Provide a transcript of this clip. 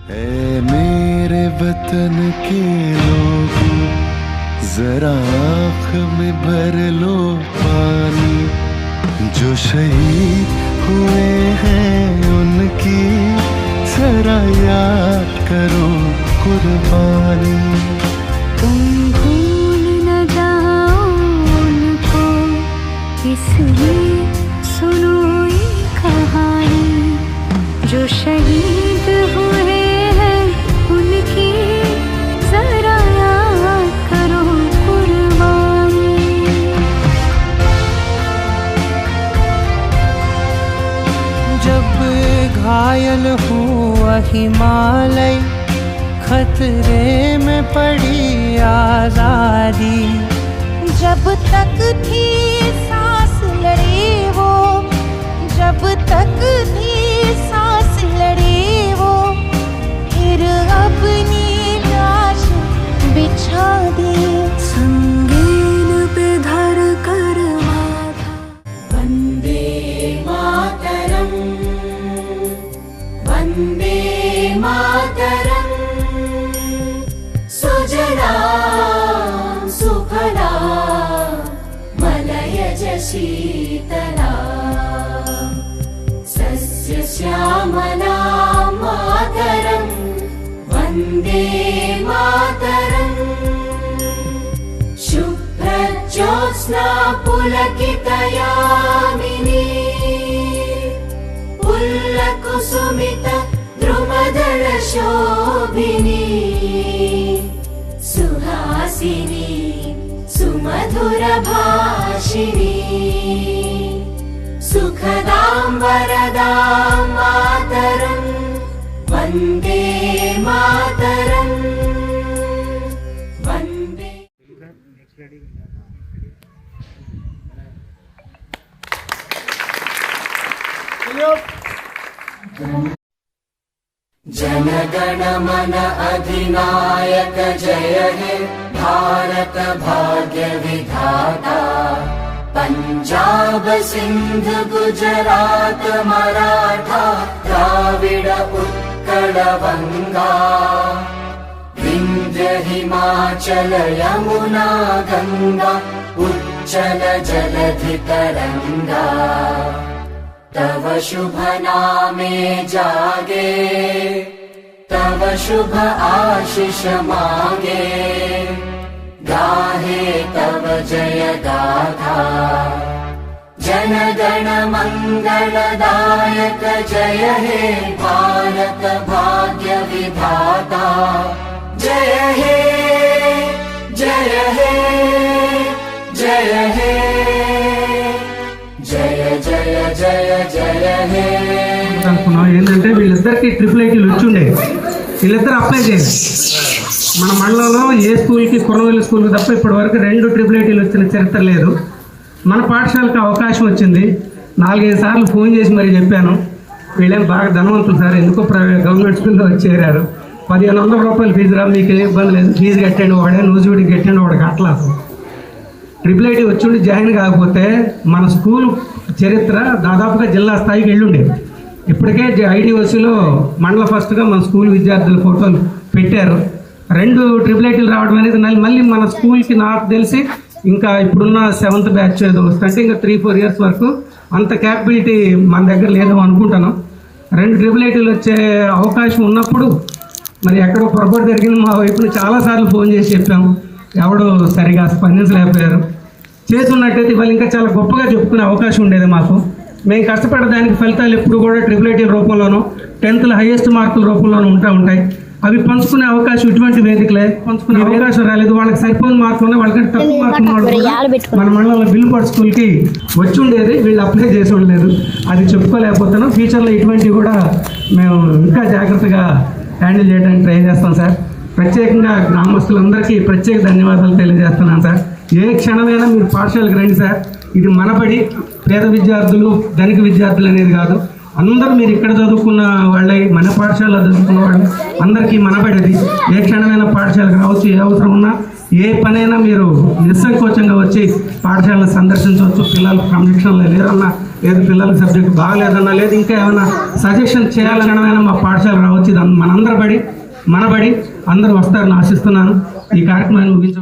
ऐ मेरे वतन के लोगों, जरा आँख में भर लो पानी, जो शहीद हुए हैं उनकी जरा याद करो कुर्बानी। तुम भूल न जाओ उनको, इसलिए सुनो ये कहानी, जो शहीद हुए हैं उनकी जरा याद करो कुर्बानी। जब घायल हुआ हिमालय, खतरे में पड़ी आजादी, जब तक थी सांस लड़ी वो, जब तक थी सांस लड़ी वो, फिर अपनी लाश बिछा दी संगीन पे धर कर माथा। वंदे मातरम, वंदे मातरम, सुजला सुफला मलयज शीतला, सस्य श्यामला मातरम, वन्दे मातरम। शुभ्रज्योत्स्ना पुलकितयामिनी, पुल्लकुसुमित द्रुमदल शोभिनी, सुहासिनी सुमधुर भाषिणी, सुखदां वरदां मातरं, वन्दे मातरं, वन्दे। जनगण मन अधिनायक जय हे भारत भाग्य विधाता, पंजाब सिंध गुजरात मराठा द्राविड उत्कल बंगा, विंध्य हिमाचल यमुना गंगा उच्चल जलधि तरंगा, तव शुभ नामे जागे, तव शुभ आशीष मांगे, गाहे तव जय गाथा। जनगण मंगलदायक जय हे भारत भाग्य विधाता, जय हे जय हे जय हे జయ జయ జయ జయ హే. అనుకున్నాం ఏంటంటే వీళ్ళిద్దరికి ట్రిపుల్ ఐటీలు వచ్చుండే, వీళ్ళిద్దరు అప్లై చేయాలి. మన మండలంలో ఏ స్కూల్కి కొనవల్లి స్కూల్కి తప్ప ఇప్పటి వరకు 2 ట్రిపుల్ ఐటీలు వచ్చిన చరిత్ర లేదు. మన పాఠశాలకు అవకాశం వచ్చింది. 4-5 సార్లు ఫోన్ చేసి మరీ చెప్పాను. వీళ్ళేం బాగా ధనవంతులు సార్, ఎందుకో గవర్నమెంట్ స్కూల్లో వచ్చి చేరారు. 1500 రూపాయలు ఫీజు రా, మీకు ఏ ఇబ్బంది లేదు, ఫీజు కట్టండి, వాడే నూజివీడికి కట్టండి, వాడికి అట్లా. ట్రిపుల్ ఐటీ వచ్చి జాయిన్ కాకపోతే మన స్కూల్ చరిత్ర దాదాపుగా జిల్లా స్థాయికి వెళ్ళుండే. ఇప్పటికే ఐడిఓసిలో మండల ఫస్ట్గా మన స్కూల్ విద్యార్థుల ఫోటోలు పెట్టారు. 2 ట్రిపుల్ ఐటీలు రావడం అనేది మళ్ళీ మన స్కూల్కి నాకు తెలిసి ఇంకా ఇప్పుడున్న 7th బ్యాచ్ ఏదో వస్తుంటే ఇంకా 3-4 ఇయర్స్ వరకు అంత క్యాపబిలిటీ మన దగ్గర లేదో అనుకుంటాను. 2 ట్రిపుల్ ఐటీలు వచ్చే అవకాశం ఉన్నప్పుడు మరి ఎక్కడో పొరపాటు జరిగింది. మా వైపున చాలాసార్లు ఫోన్ చేసి చెప్పాము, ఎవడో సరిగా స్పందించలేకపోయారు. చేస్తున్నట్టయితే వాళ్ళు ఇంకా చాలా గొప్పగా చెప్పుకునే అవకాశం ఉండేది మాకు. మేము కష్టపడడానికి ఫలితాలు ఎప్పుడు కూడా ట్రిపుల్ ఐటీ రూపంలోనూ 10th హైయెస్ట్ మార్కుల రూపంలోనూ ఉంటాయి. అవి పంచుకునే అవకాశం ఇటువంటి వేదికలే పంచుకునే అవకాశం రాలేదు. వాళ్ళకి సరిపోయిన మార్కులు ఉన్నాయి, వాళ్ళకంటే తక్కువ మార్కులు మన మండలంలో బిల్లుపాడు స్కూల్కి వచ్చి ఉండేది, వీళ్ళు అప్లై చేసి ఉండలేదు. అది చెప్పుకోలేకపోతున్నాం. ఫ్యూచర్లో ఇటువంటివి కూడా మేము ఇంకా జాగ్రత్తగా హ్యాండిల్ చేయడానికి ట్రై చేస్తాం సార్. ప్రత్యేకంగా గ్రామస్తులందరికీ ప్రత్యేక ధన్యవాదాలు తెలియజేస్తున్నాను సార్. ఏ క్షణమైనా మీరు పాఠశాలకు రండి సార్. ఇది మనబడి, పేద విద్యార్థులు ధనిక విద్యార్థులు అనేది కాదు. అందరూ మీరు ఇక్కడ చదువుకున్న వాళ్ళే, మన పాఠశాలలో చదువుకున్న వాళ్ళు అందరికీ మనబడేది. ఏ క్షణమైనా పాఠశాలకు రావచ్చు, ఏ అవసరం ఉన్నా ఏ పనైనా మీరు నిస్సంకోచంగా వచ్చి పాఠశాలను సందర్శించవచ్చు. పిల్లలు క్రమశిక్షణలో లేరన్నా లేదు పిల్లలకి సబ్జెక్ట్ బాగలేదన్నా, లేదు ఇంకా ఏమైనా సజెషన్ చేయాలనైనా మా పాఠశాల రావచ్చు. ఇది మన బడి అందరూ వస్తారని ఆశిస్తున్నాను. ఈ కార్యక్రమాన్ని ముగించ